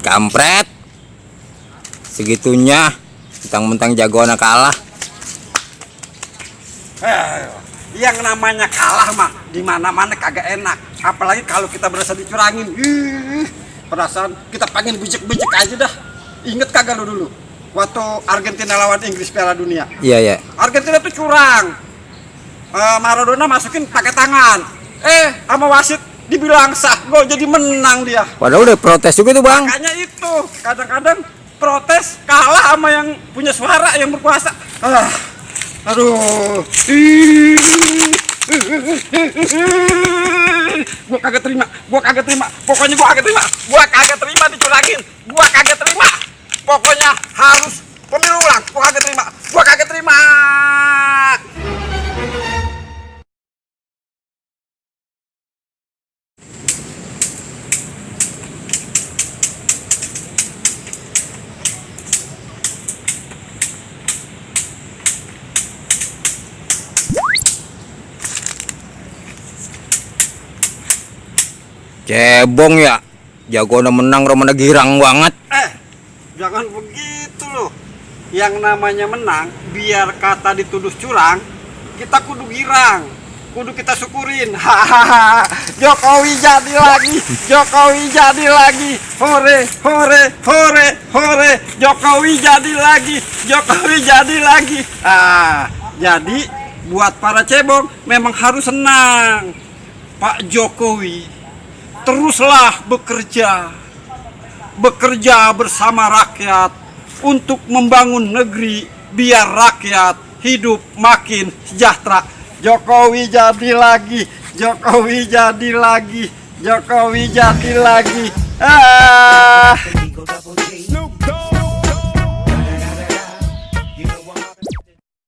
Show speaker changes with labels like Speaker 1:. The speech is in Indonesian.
Speaker 1: Kampret. Segitunya mentang-mentang jagoan kalah.
Speaker 2: Yang namanya kalah mah di mana-mana kagak enak. Apalagi kalau kita berasa dicurangin. Perasaan kita pengen bejek-bejek aja dah. Ingat kagak lu dulu waktu Argentina lawan Inggris Piala Dunia?
Speaker 1: Iya.
Speaker 2: Argentina tuh curang. Maradona masukin pakai tangan. Sama wasit dibilang sah gol, jadi menang dia.
Speaker 1: Padahal udah protes juga tuh, Bang.
Speaker 2: Makanya itu kadang-kadang protes kalah sama yang punya suara, yang berkuasa. Aduh. Gua kagak terima. Pokoknya gua kagak terima dicurangin. Gua kagak terima. Pokoknya harus pemilu ulang. Gua kagak terima.
Speaker 1: Cebong ya, jagoan menang Romana girang banget.
Speaker 2: Jangan begitu loh. Yang namanya menang, biar kata dituduh curang, kita kudu girang, kudu kita syukurin. Hahaha, Jokowi jadi lagi. Hore, Jokowi jadi lagi. Jadi buat para cebong memang harus senang. Pak Jokowi teruslah bekerja bersama rakyat untuk membangun negeri biar rakyat hidup makin sejahtera. Jokowi jadi lagi.